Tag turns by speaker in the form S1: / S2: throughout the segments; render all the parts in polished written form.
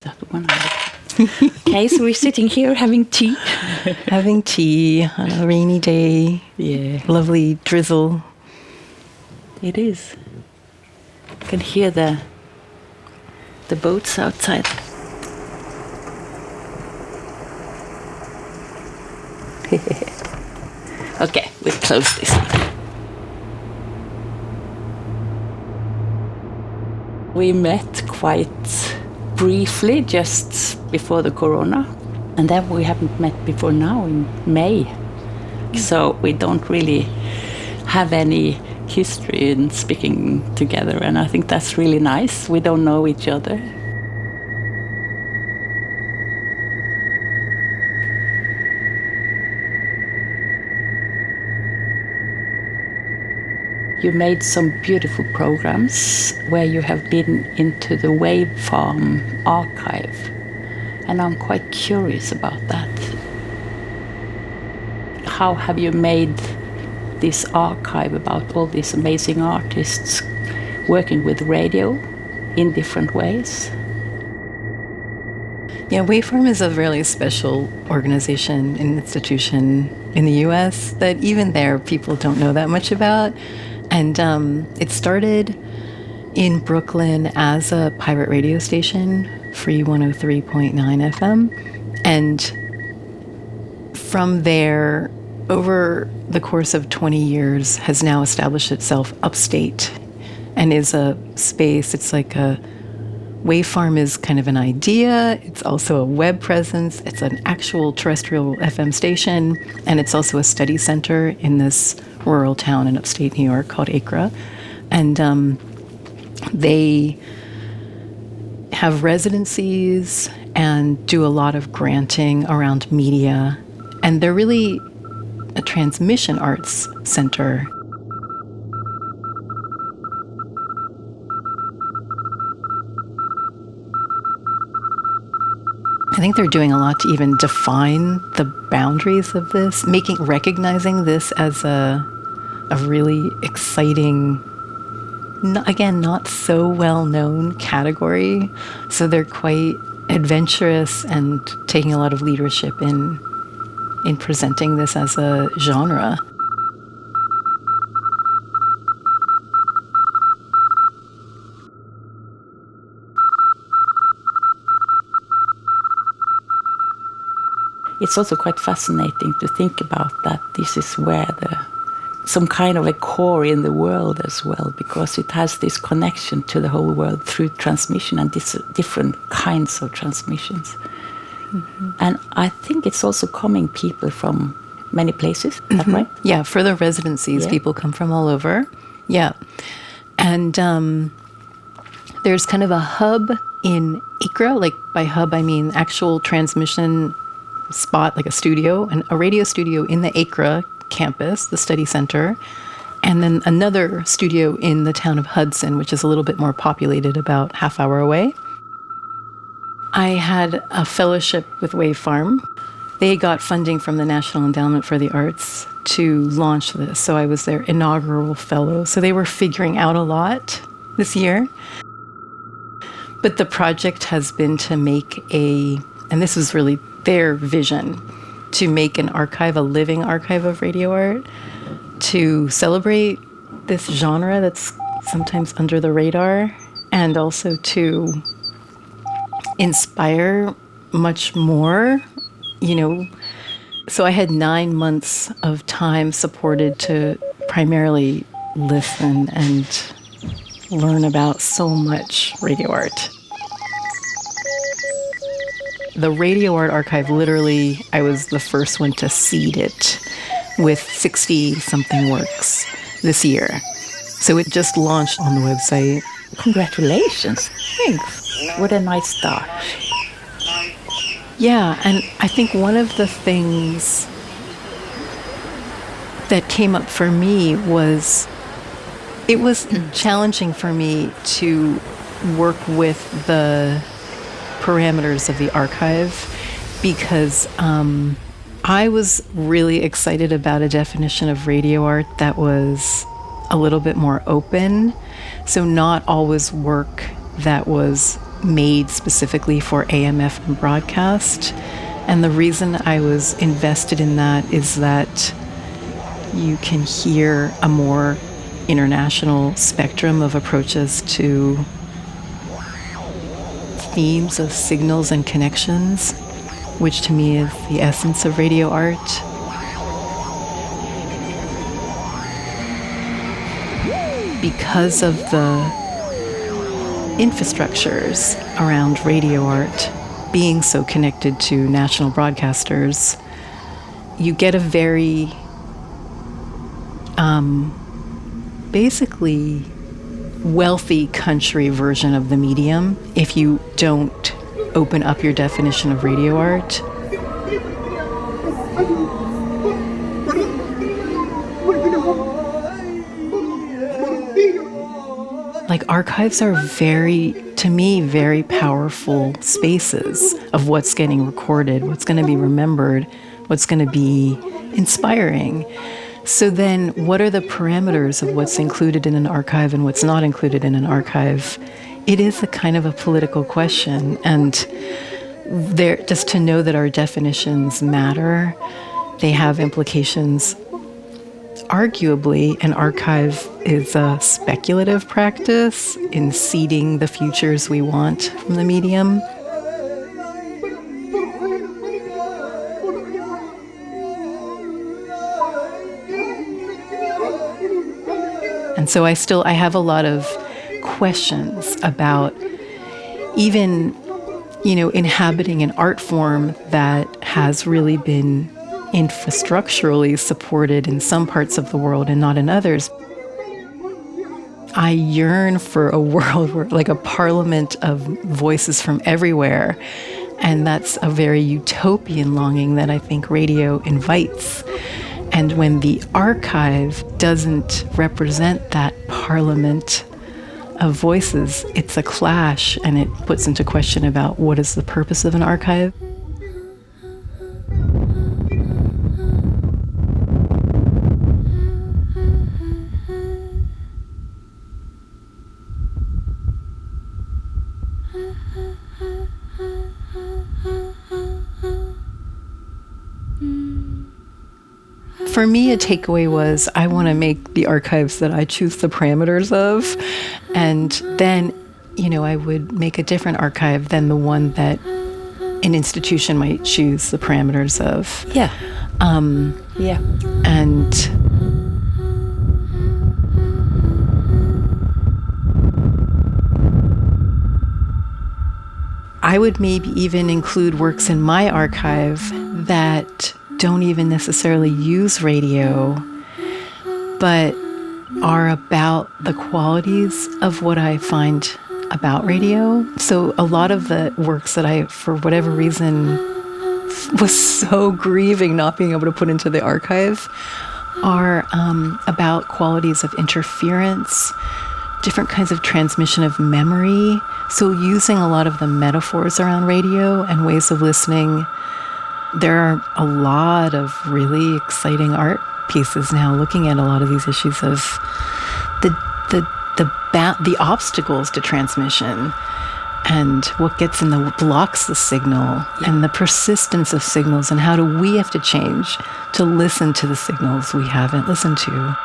S1: That one. Okay, so we're sitting here having tea.
S2: Having tea on a rainy day.
S1: Yeah.
S2: Lovely drizzle.
S1: It is. You can hear the boats outside. Okay, we'll close this. We met quite briefly just before the corona, and then we haven't met before now in May. So we don't really have any history in speaking together, and I think that's really nice. We don't know each other. You made some beautiful programs where you have been into the Waveform archive, and I'm quite curious about that. How have you made this archive about all these amazing artists working with radio in different ways?
S2: Yeah, Waveform is a really special organization and institution in the US that even there people don't know that much about. And it started in Brooklyn as a pirate radio station, Free 103.9 FM. And from there, over the course of 20 years, has now established itself upstate and is a space. It's like a Waveform is kind of an idea. It's also a web presence. It's an actual terrestrial FM station. And it's also a study center in this rural town in upstate New York called Acre. And they have residencies and do a lot of granting around media. And they're really a transmission arts center. I think they're doing a lot to even define the boundaries of this, recognizing this as a really exciting, not so well-known category. So they're quite adventurous and taking a lot of leadership in presenting this as a genre.
S1: It's also quite fascinating to think about that this is where some kind of a core in the world as well, because it has this connection to the whole world through transmission and different kinds of transmissions. Mm-hmm. And I think it's also coming people from many places, is that right?
S2: Yeah, for the residencies, people come from all over. Yeah. And there's kind of a hub in Acre, like by hub I mean actual transmission spot, like a studio, and a radio studio in the Acre campus, the study center, and then another studio in the town of Hudson, which is a little bit more populated, about half-hour away. I had a fellowship with Waveform. They got funding from the National Endowment for the Arts to launch this, so I was their inaugural fellow. So they were figuring out a lot this year. But the project has been to make and this was really their vision, to make an archive, a living archive of radio art, to celebrate this genre that's sometimes under the radar, and also to inspire much more, So I had 9 months of time supported to primarily listen and learn about so much radio art. The Radio Art Archive, literally, I was the first one to seed it with 60-something works this year. So it just launched on the website.
S1: Congratulations. Thanks. What a nice start.
S2: Yeah, and I think one of the things that came up for me was, it was challenging for me to work with the parameters of the archive, because I was really excited about a definition of radio art that was a little bit more open. So not always work that was made specifically for AM/FM broadcast. And the reason I was invested in that is that you can hear a more international spectrum of approaches to themes of signals and connections, which to me is the essence of radio art. Because of the infrastructures around radio art being so connected to national broadcasters, you get a very basically wealthy country version of the medium if you don't open up your definition of radio art. Like, archives are to me, very powerful spaces of what's getting recorded, what's going to be remembered, what's going to be inspiring. So then what are the parameters of what's included in an archive and what's not included in an archive? It is a kind of a political question. And there, just to know that our definitions matter, they have implications. Arguably, an archive is a speculative practice in seeding the futures we want from the medium. And so I have a lot of questions about even, inhabiting an art form that has really been infrastructurally supported in some parts of the world and not in others. I yearn for a world where, like, a parliament of voices from everywhere. And that's a very utopian longing that I think radio invites. And when the archive doesn't represent that parliament of voices, it's a clash, and it puts into question about what is the purpose of an archive. For me, a takeaway was I want to make the archives that I choose the parameters of. And then, I would make a different archive than the one that an institution might choose the parameters of.
S1: Yeah. Yeah.
S2: And I would maybe even include works in my archive that don't even necessarily use radio, but are about the qualities of what I find about radio. So a lot of the works that I, for whatever reason, was so grieving not being able to put into the archive are about qualities of interference, different kinds of transmission of memory. So using a lot of the metaphors around radio and ways of listening. There are a lot of really exciting art pieces now looking at a lot of these issues of the obstacles to transmission and what gets in the blocks the signal and the persistence of signals, and how do we have to change to listen to the signals we haven't listened to.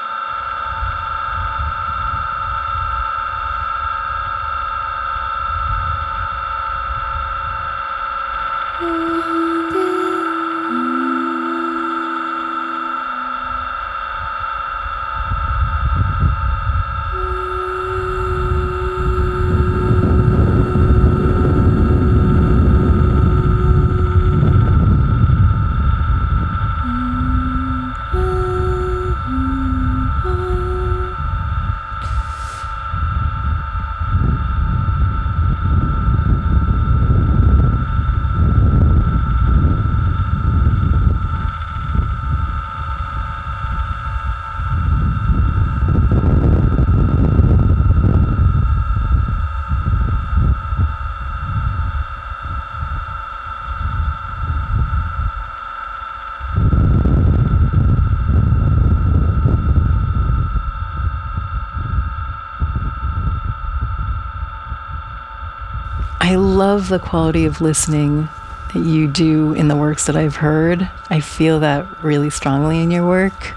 S2: I love the quality of listening that you do in the works that I've heard. I feel that really strongly in your work.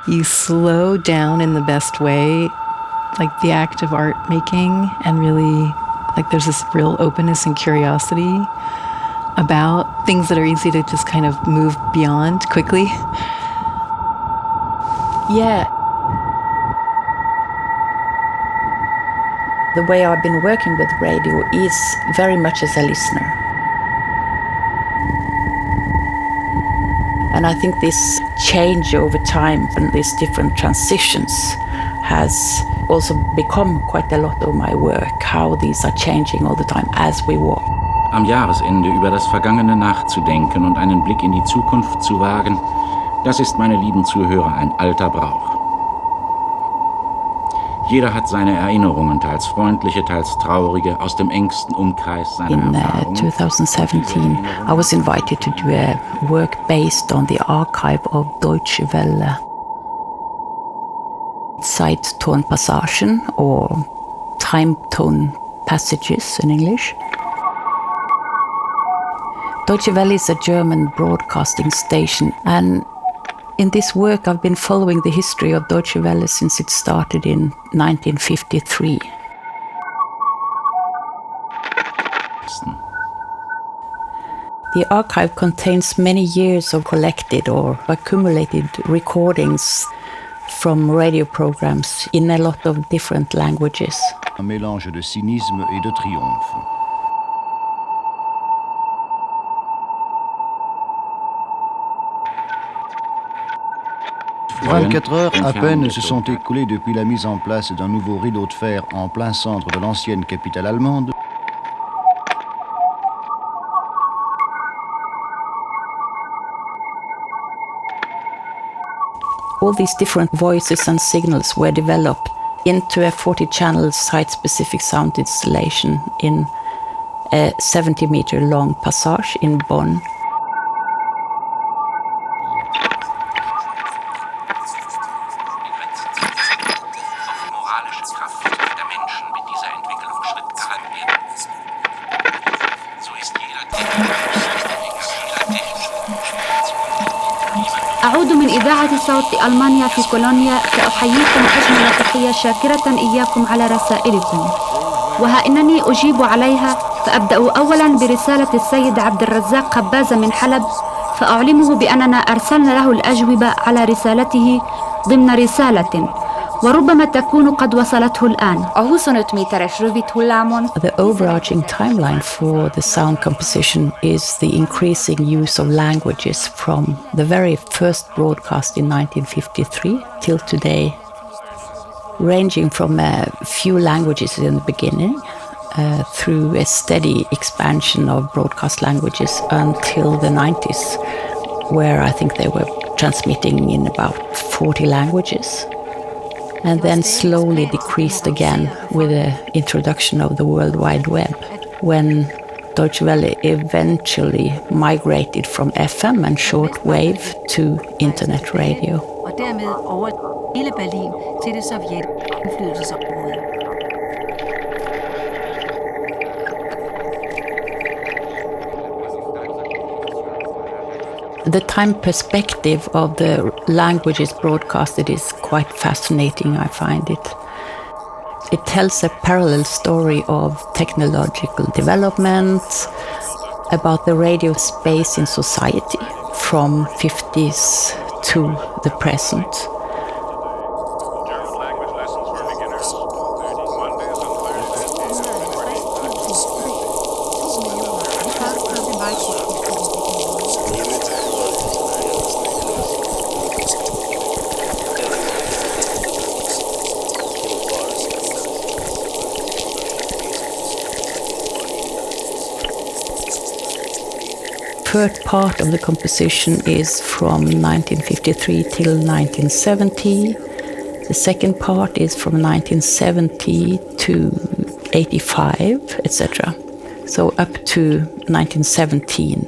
S2: You slow down in the best way, like the act of art making, and really, like there's this real openness and curiosity about things that are easy to just kind of move beyond quickly.
S1: Yeah. The way I've been working with radio is very much as a listener. And I think this change over time and these different transitions has also become quite a lot of my work, how these are changing all the time as we walk.
S3: Am Jahresende über das Vergangene nachzudenken und einen Blick in die Zukunft zu wagen, das ist, meine lieben Zuhörer, ein alter Brauch. Jeder hat seine Erinnerungen, teils freundliche, teils traurige, aus dem engsten Umkreis seiner Erfahrungen.
S1: In 2017, I was invited to do a work based on the archive of Deutsche Welle. Zeit-Ton-Passagen, or time-tone-passages in English. Deutsche Welle is a German broadcasting station, and in this work, I've been following the history of Deutsche Welle since it started in 1953. The archive contains many years of collected or accumulated recordings from radio programs in a lot of different languages.
S4: Un mélange de cynisme et de triomphe. 24 heures à peine se sont écoulées depuis la mise en place d'un nouveau rideau de fer en plein centre de l'ancienne capitale allemande.
S1: All these different voices and signals were developed into a 40-channel site-specific sound installation in a 70-meter-long passage in Bonn.
S5: أعود من إذاعة صوت ألمانيا في كولونيا سأحييكم أجمل تحية شاكرة إياكم على رسائلكم، وها إنني أجيب عليها. فأبدأ أولا برسالة السيد عبد الرزاق خبازة من حلب، فأعلمه بأننا أرسلنا له الأجوبة على رسالته ضمن رسالة وربما تكون قد وصلته الآن.
S1: The overarching timeline for the sound composition is the increasing use of languages from the very first broadcast in 1953 till today, ranging from a few languages in the beginning through a steady expansion of broadcast languages until the 90s, where I think they were transmitting in about 40 languages. And then slowly decreased again with the introduction of the World Wide Web, when Deutsche Welle eventually migrated from FM and shortwave to internet radio.
S6: Og dermed over hele Berlin til det sovjetiske indflydelsesområde.
S1: The time perspective of the languages broadcasted is quite fascinating, I find it. It tells a parallel story of technological development, about the radio space in society from 50s to the present. Third part of the composition is from 1953 till 1970. The second part is from 1970 to 85, etc. So up to 1917.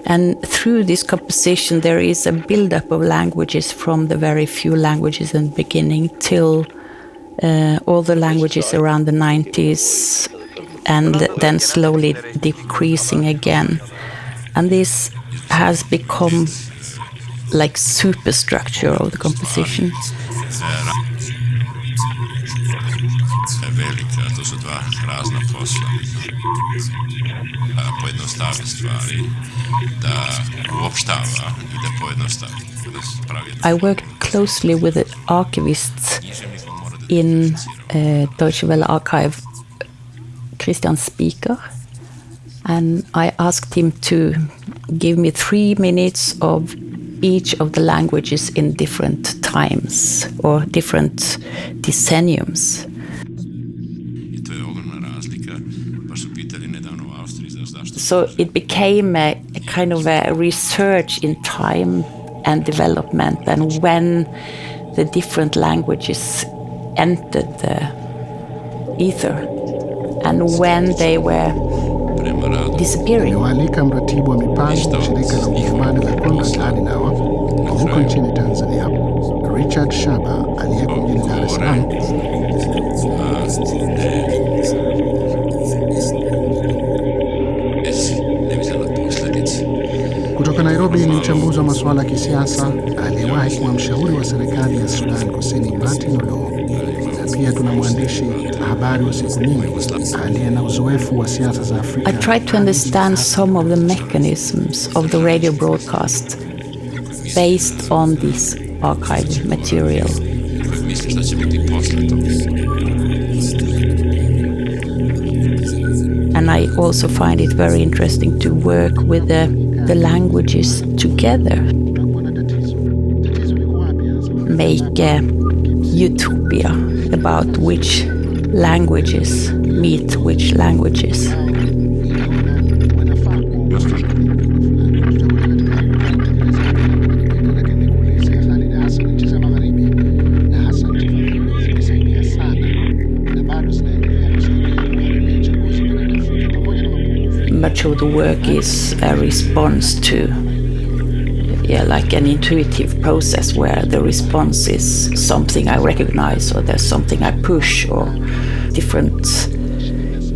S1: And through this composition there is a build-up of languages from the very few languages in the beginning till all the languages around the 90s, and then slowly decreasing again. And this has become like superstructure of the composition.
S7: To su dva razna posla. Pojednostavi stvari, da uopštava I da pojednostavi.
S1: I worked closely with the archivists in Deutsche Welle archive, Christian Spieker, and I asked him to give me 3 minutes of each of the languages in different times or different decenniums. So it became a kind of a research in time and development, and when the different languages entered the ether and when they were disappearing.
S8: Niwaalika mratibu wa mipango wa shirika la Ujerumani la Konrad Adenauer huko nchini Tanzania, Richard Shaba aliyeko mjini Dar es Salaam. Kutoka Nairobi ni mchambuzi wa masuala ya kisiasa aliyewahi kuwa mshauri wa serikali ya Sudan Kusini Martin Njål, na pia tuna mwandishi habari wa siku nyingi aliye na uzoefu wa siasa za Afrika.
S1: I tried to understand some of the mechanisms of the radio broadcast based on this archive material. And I also find it very interesting to work with the languages together. Make a utopia about which languages meet which languages. Much of the work is a response to, like an intuitive process where the response is something I recognize, or there's something I push, or different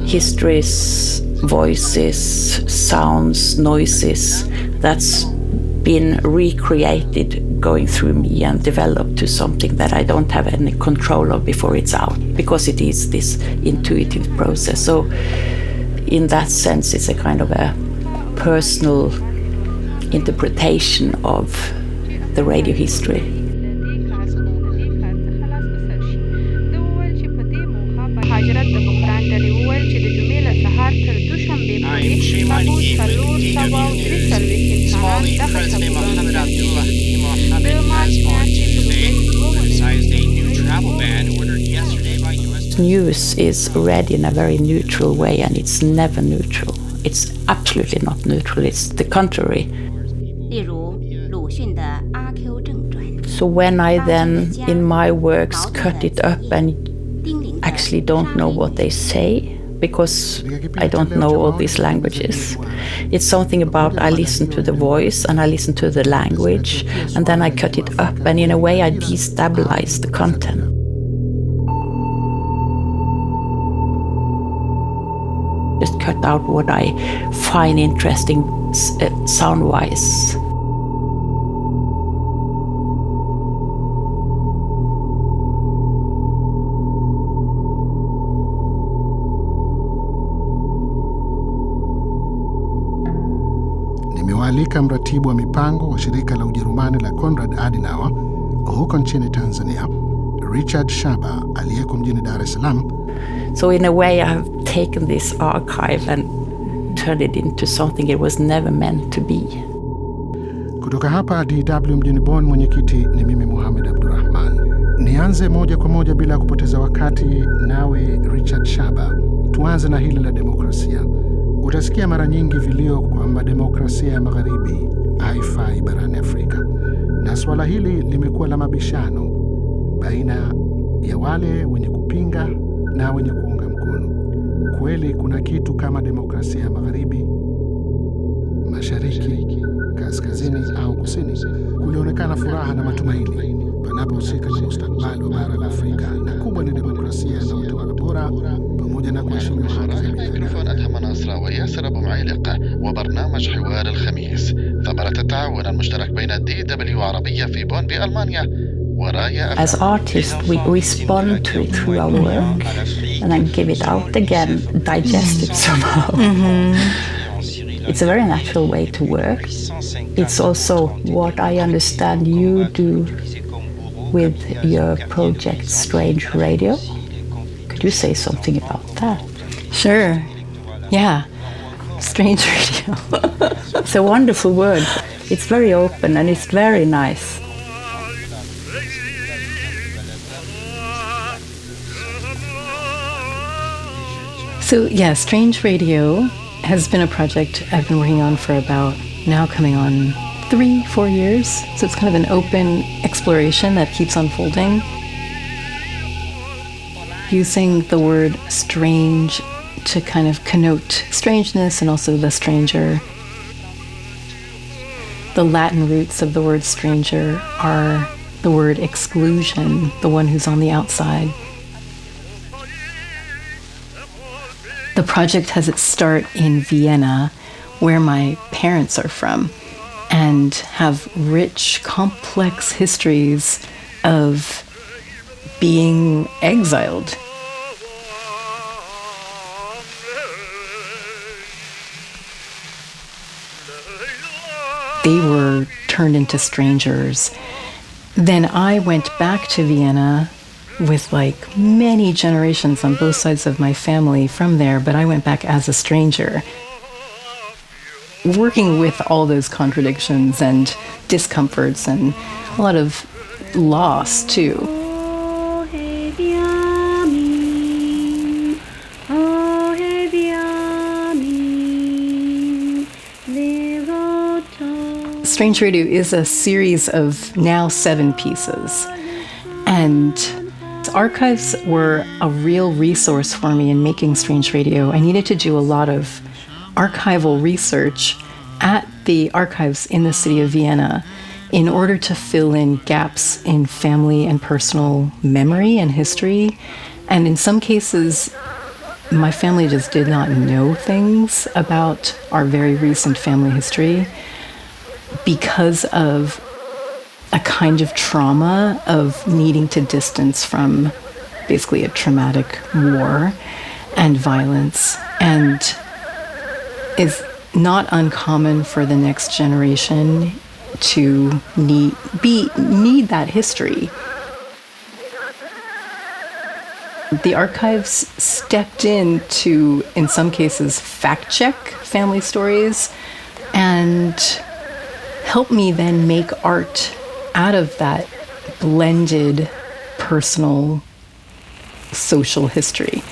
S1: histories, voices, sounds, noises that's been recreated going through me and developed to something that I don't have any control of before it's out, because it is this intuitive process. So in that sense, it's a kind of a personal interpretation of the radio history. News is read in a very neutral way, and it's never neutral. It's absolutely not neutral, it's the contrary. So when I then, in my works, cut it up and actually don't know what they say, because I don't know all these languages, it's something about I listen to the voice and I listen to the language, and then I cut it up, and in a way I destabilize the content. Just cut out what I find interesting sound-wise.
S8: Nimewaalika mratibu wa mipango wa shirika la Ujerumani la Konrad Adenauer huko nchini Tanzania, Richard Shaba aliyeko mjini Dar es Salaam.
S1: So in a way I have taken this archive and turned it into something it was never meant to be.
S8: Kutoka hapa DW mjini Bonn, mwenyekiti ni mimi Mohamed Abdurrahman. Nianze moja kwa moja bila kupoteza wakati nawe Richard Shaba. Tuanze na hili la demokrasia. Utasikia mara nyingi vilio kwamba demokrasia ya magharibi haifai barani Afrika. Na swala hili limekuwa la mabishano baina ya wale wenye kupinga na wenye kuunga mkono. Kweli kuna kitu kama demokrasia ya magharibi, mashariki, kaskazini au kusini? Kulionekana furaha na matumaini yanapohusika na mustakabali wa bara la Afrika, na kubwa ni demokrasia na utawala bora pamoja na kuheshimiwa haki za
S9: الميكروفون أدهم ناصر وياسر أبو معيلق، وبرنامج حوار الخميس ثمرة التعاون المشترك بين DW عربية في بون بألمانيا ورايا.
S1: As artists, we respond to it through our work and then give it out again, digest it somehow. It's a very natural way to work. It's also what I understand you do with your project Strange Radio. Could you say something about that?
S2: Sure. Yeah. Strange Radio.
S1: It's a wonderful word. It's very open and it's very nice.
S2: So yeah, Strange Radio has been a project I've been working on for about now coming on 3-4 years. So it's kind of an open exploration that keeps unfolding. Using the word strange to kind of connote strangeness and also the stranger. The Latin roots of the word stranger are the word exclusion, the one who's on the outside. The project has its start in Vienna, where my parents are from, and have rich, complex histories of being exiled. They were turned into strangers. Then I went back to Vienna with like many generations on both sides of my family from there, but I went back as a stranger, working with all those contradictions and discomforts and a lot of loss too. Strange Radio is a series of now 7 pieces, and archives were a real resource for me in making Strange Radio. I needed to do a lot of archival research at the archives in the city of Vienna in order to fill in gaps in family and personal memory and history. And in some cases, my family just did not know things about our very recent family history because of a kind of trauma of needing to distance from basically a traumatic war and violence. And it's not uncommon for the next generation to need that history. The archives stepped in to, in some cases, fact-check family stories and help me then make art out of that blended personal social history.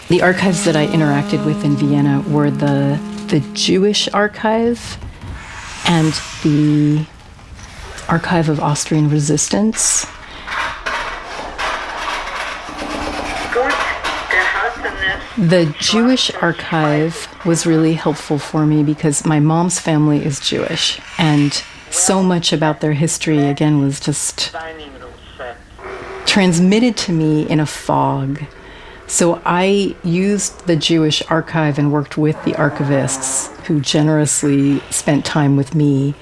S2: The archives that I interacted with in Vienna were the Jewish Archive and the Archive of Austrian Resistance. The Jewish Archive was really helpful for me because my mom's family is Jewish, and so much about their history, again, was just transmitted to me in a fog. So I used the Jewish Archive and worked with the archivists who generously spent time with me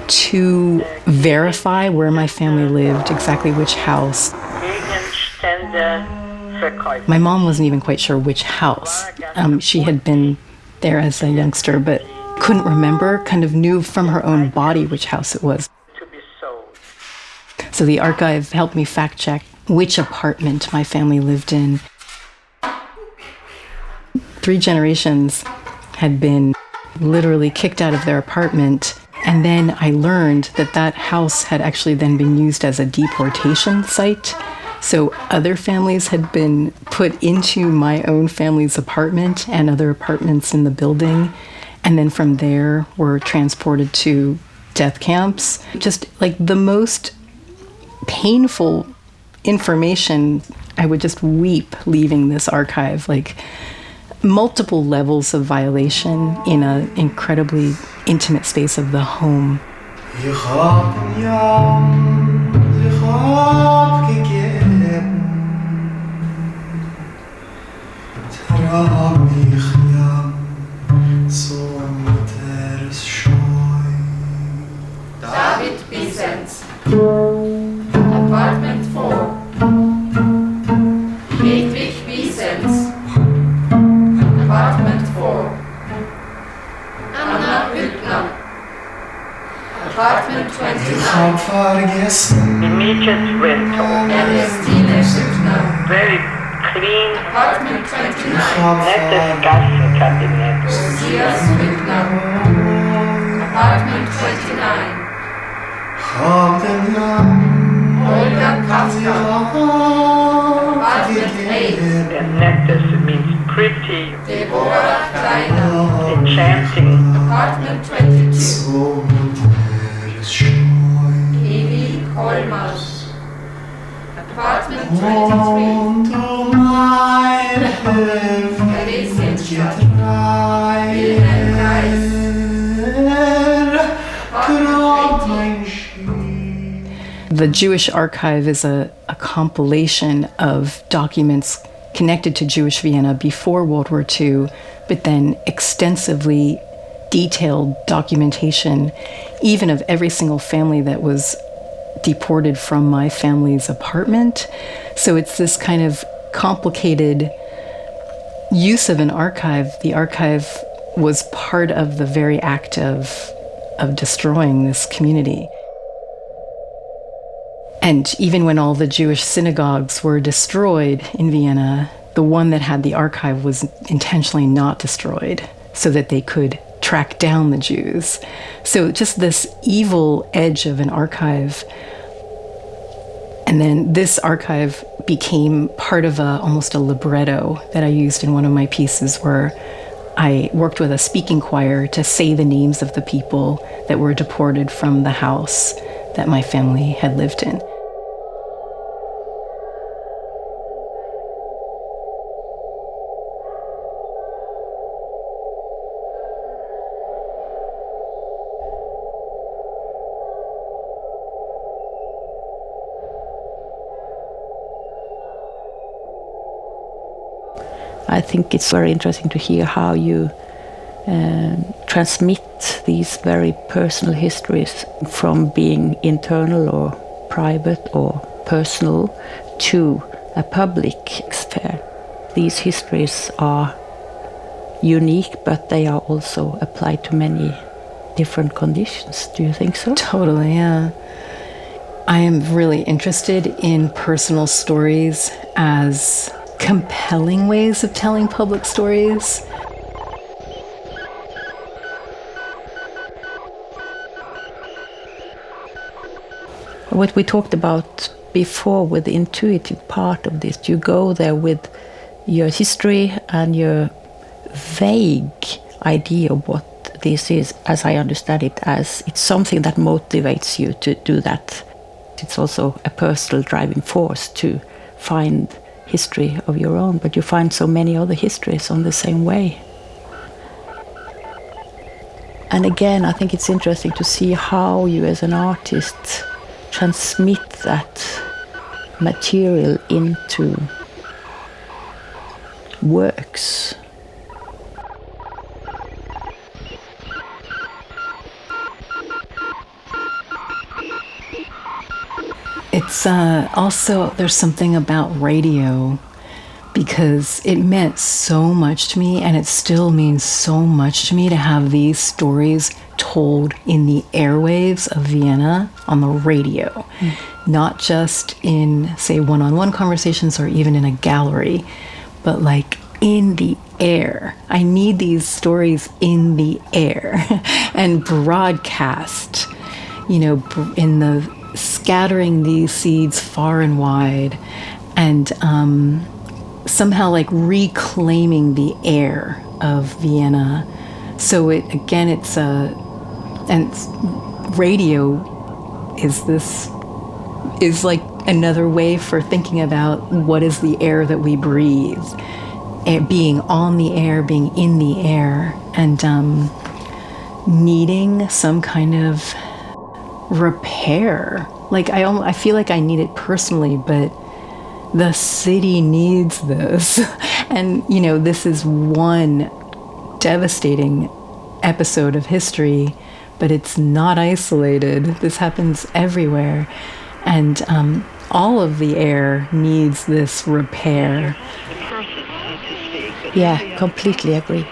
S2: to verify where my family lived, exactly which house. My mom wasn't even quite sure which house. She had been there as a youngster, but couldn't remember, kind of knew from her own body which house it was. So the archive helped me fact check which apartment my family lived in. 3 generations had been literally kicked out of their apartment And then I learned that that house had actually then been used as a deportation site. So other families had been put into my own family's apartment and other apartments in the building. And then from there were transported to death camps. Just like the most painful information, I would just weep leaving this archive, like multiple levels of violation in an incredibly intimate space of the home.
S10: David Bisens, Apartment 4. Hedwig Bisens, Apartment 4. Anna Hüttner, Apartment 29.
S11: Immediate rental.
S10: Ernestine Hüttner,
S11: Very clean.
S10: Apartment 29.
S11: Nettes Gassenkabinett.
S10: Josias Hüttner, Apartment 29. Olga Kafka, Apartment 8.
S11: Nettes means pretty.
S10: Deborah Kleiner,
S11: Enchanting.
S10: Apartment 22. Evi Kolmar, Apartment 23. Theresienstadt, Wilhelm Reis, Apartment 18.
S2: The Jewish Archive is a compilation of documents connected to Jewish Vienna before World War II, but then extensively detailed documentation, even of every single family that was deported from my family's apartment. So it's this kind of complicated use of an archive. The archive was part of the very act of destroying this community. And even when all the Jewish synagogues were destroyed in Vienna, the one that had the archive was intentionally not destroyed so that they could track down the Jews. So just this evil edge of an archive. And then this archive became part of almost a libretto that I used in one of my pieces, where I worked with a speaking choir to say the names of the people that were deported from the house that my family had lived in.
S1: I think it's very interesting to hear how you transmit these very personal histories from being internal or private or personal to a public sphere. These histories are unique, but they are also applied to many different conditions. Do you think so?
S2: Totally, yeah. I am really interested in personal stories as compelling ways of telling public stories.
S1: What we talked about before with the intuitive part of this, you go there with your history and your vague idea of what this is, as I understand it, as it's something that motivates you to do that. It's also a personal driving force to find history of your own, but you find so many other histories on the same way. And again, I think it's interesting to see how you as an artist transmit that material into works.
S2: It's also, there's something about radio, because it meant so much to me, and it still means so much to me to have these stories told in the airwaves of Vienna on the radio, not just in, say, one-on-one conversations or even in a gallery, but like in the air. I need these stories in the air and broadcast, in the scattering these seeds far and wide, and somehow like reclaiming the air of Vienna. So radio is like another way for thinking about what is the air that we breathe, being on the air, being in the air, and needing some kind of repair. Like I feel like I need it personally, but the city needs this. And, this is one devastating episode of history, but it's not isolated. This happens everywhere. And all of the air needs this repair.
S1: Yeah, completely agree.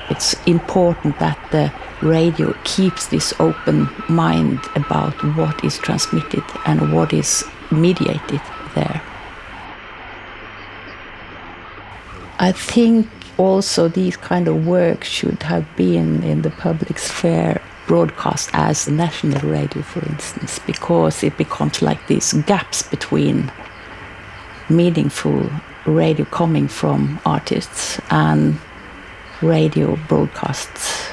S1: It's important that the radio keeps this open mind about what is transmitted and what is mediated there. I think also these kind of work should have been in the public sphere broadcast as national radio, for instance, because it becomes like these gaps between meaningful radio coming from artists and radio broadcasts.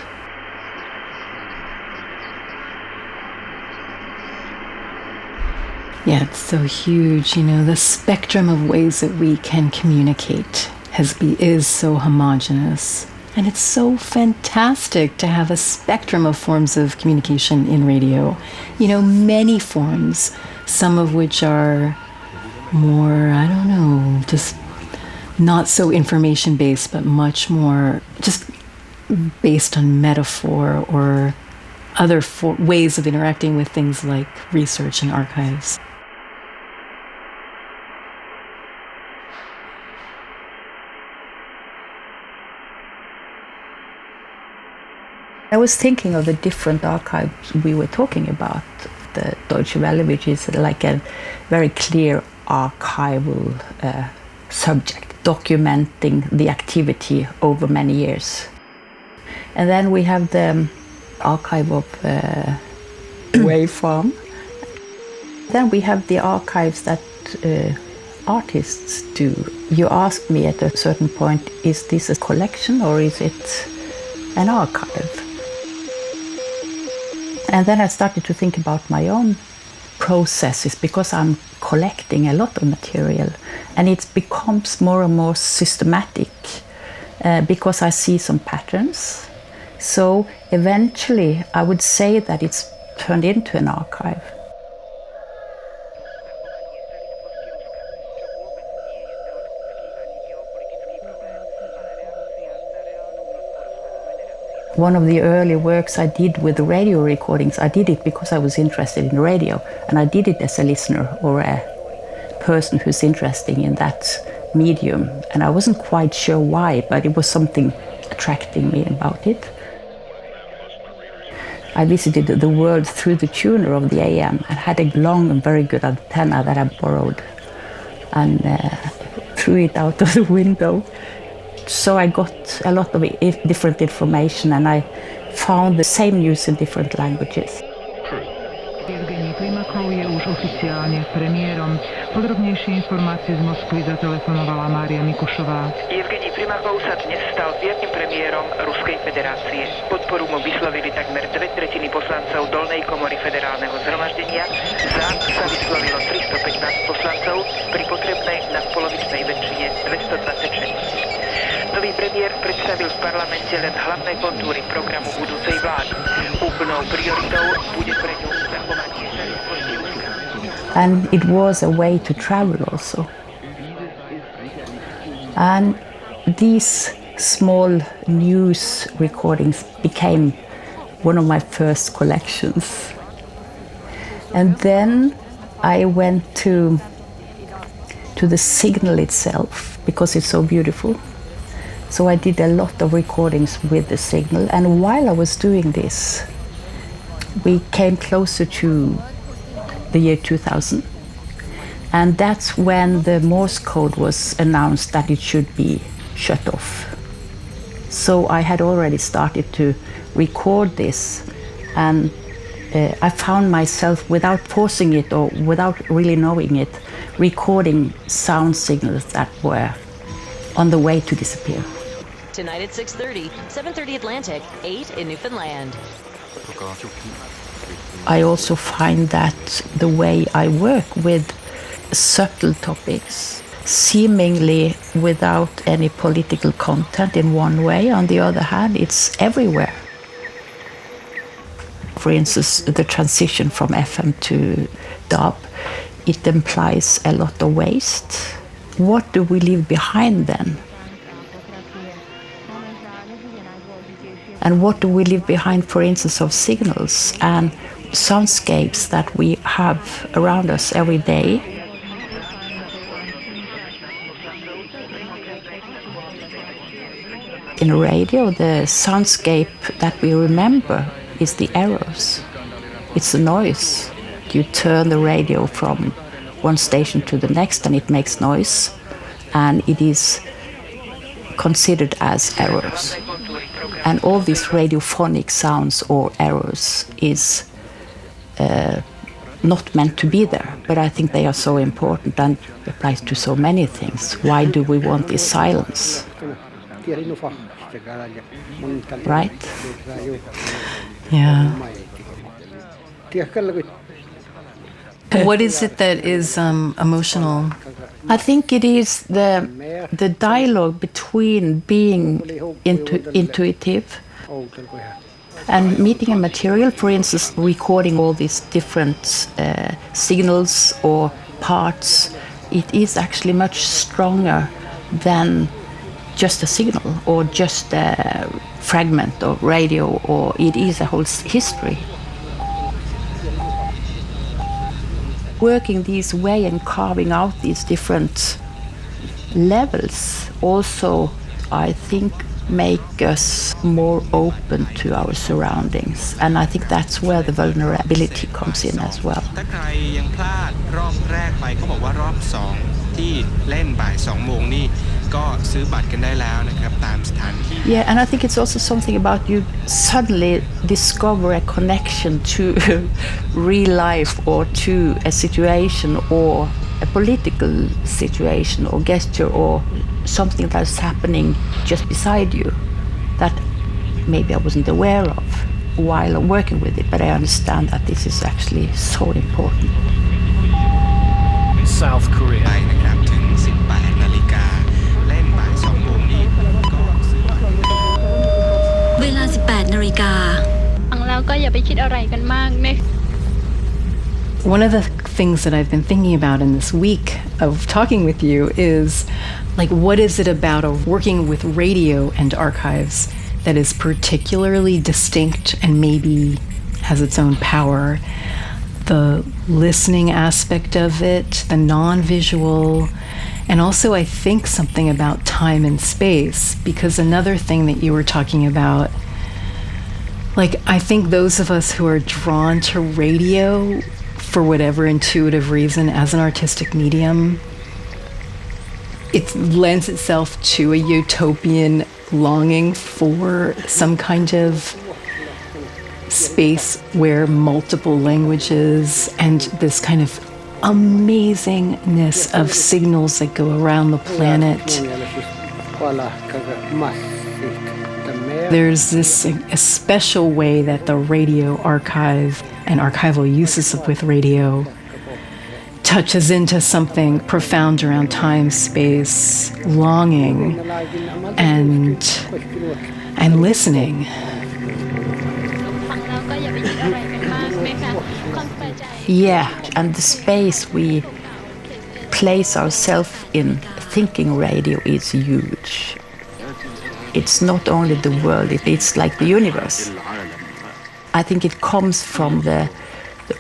S2: Yeah, it's so huge. The spectrum of ways that we can communicate is so homogeneous. And it's so fantastic to have a spectrum of forms of communication in radio. Many forms, some of which are more, just not so information-based, but much more just based on metaphor or other ways of interacting with things like research and archives.
S1: I was thinking of the different archives we were talking about. The Deutsche Welle, which is like a very clear archival subject, documenting the activity over many years. And then we have the archive of Waveform. Then we have the archives that artists do. You asked me at a certain point, is this a collection or is it an archive? And then I started to think about my own processes, because I'm collecting a lot of material, and it becomes more and more systematic because I see some patterns. So eventually I would say that it's turned into an archive. One of the early works I did with the radio recordings, I did it because I was interested in radio, and I did it as a listener or a person who's interested in that medium. And I wasn't quite sure why, but it was something attracting me about it. I visited the world through the tuner of the AM and had a long and very good antenna that I borrowed and threw it out of the window. So I got a lot of different information, and I found the same news in different languages.
S12: je už oficiálně premiérom. Podrobnější informace z Moskvy zatelefonovala Mária Mikušová.
S11: Evgenij Primachov sa dnes stal 5. premiérom Ruskej federácie. Podporu mu vyslovili takmer 2/3 poslancov dolnej komory federálneho zhromaždenia. Za sa vyslovilo 315 poslancov pri potrebnej nadpolovičnej väčšine 226. Nový premiér predstavil v parlamente len hlavné kontúry programu budúcej vlády. Úplnou prioritou bude pre ňu zachovanie celistvosti Ruska.
S1: And it was a way to travel also. And these small news recordings became one of my first collections. And then I went to the signal itself because it's so beautiful. So I did a lot of recordings with the signal, and while I was doing this, we came closer to the year 2000, And that's when the Morse code was announced that it should be shut off. So I had already started to record this, and I found myself, without forcing it or without really knowing it, recording sound signals that were on the way to disappear.
S13: Tonight at 6:30, 7:30 Atlantic, 8 in Newfoundland.
S1: I also find that the way I work with subtle topics, seemingly without any political content in one way, on the other hand, it's everywhere. For instance, the transition from FM to DAB, it implies a lot of waste. What do we leave behind then? And what do we leave behind, for instance, of signals and soundscapes that we have around us every day? In radio, the soundscape that we remember is the errors. It's the noise. You turn the radio from one station to the next and it makes noise, and it is considered as errors. And all these radiophonic sounds or errors is not meant to be there, but I think they are so important and applies to so many things. Why do we want this silence? Right?
S2: Yeah. What is it that is emotional?
S1: I think it is the dialogue between being intuitive and meeting a material, for instance, recording all these different signals or parts. It is actually much stronger than just a signal or just a fragment of radio, or it is a whole history. Working this way and carving out these different levels also, I think, make us more open to our surroundings, and I think that's where the vulnerability comes in as well. Yeah, and I think it's also something about you suddenly discover a connection to real life or to a situation or a political situation or gesture or something that's happening just beside you that maybe I wasn't aware of while working with it, but I understand that this is actually so important.
S14: South Korea.
S2: One of the things that I've been thinking about in this week of talking with you is, like, what is it about working with radio and archives that is particularly distinct and maybe has its own power? The listening aspect of it, the non-visual, and also I think something about time and space, because another thing that you were talking about, like, I think those of us who are drawn to radio for whatever intuitive reason as an artistic medium, it lends itself to a utopian longing for some kind of space where multiple languages and this kind of amazingness of signals that go around the planet. There's this a special way that the radio archive and archival uses with radio touches into something profound around time, space, longing, and listening.
S1: Yeah, and the space we place ourselves in thinking radio is huge. It's not only the world, it's like the universe. I think it comes from the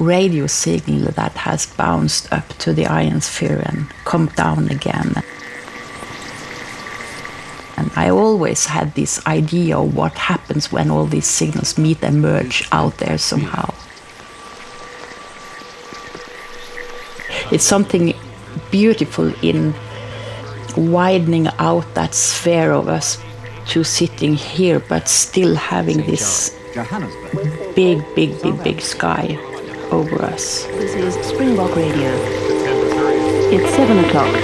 S1: radio signal that has bounced up to the ionosphere and come down again. And I always had this idea of what happens when all these signals meet and merge out there somehow. It's something beautiful in widening out that sphere of us to sitting here, but still having this big sky over us.
S14: This is Springbok Radio. It's 7 o'clock.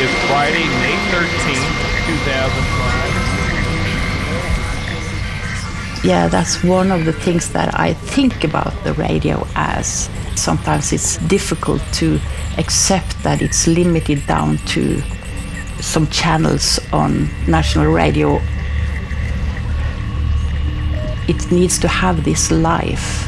S15: It's Friday, May 13th, 2005.
S1: Yeah, that's one of the things that I think about the radio as. Sometimes it's difficult to accept that it's limited down to some channels on national radio. It needs to have this life.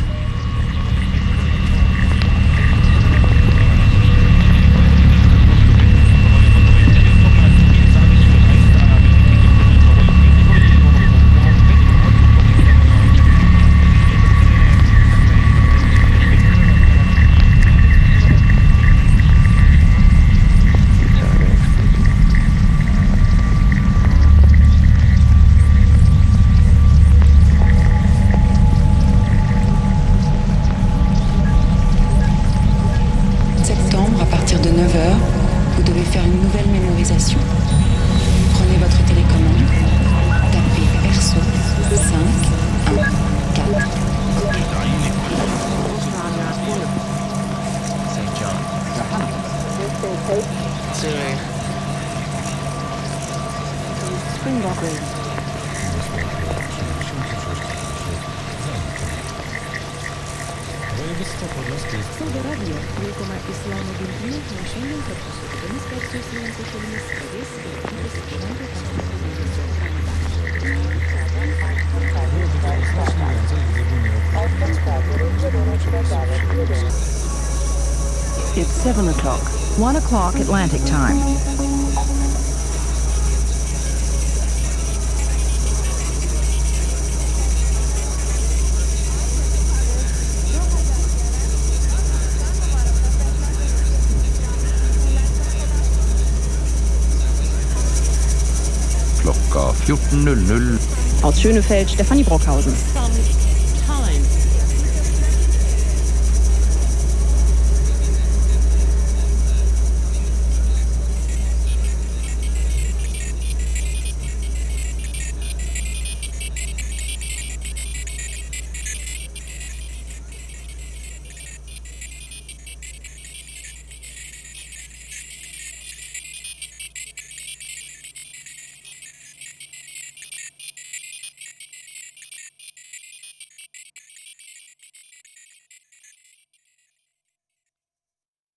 S14: It's 7 o'clock. 1 o'clock Atlantic time.
S16: Klocka 14.00.
S14: Aus Schönefeld, Stefanie Brockhausen.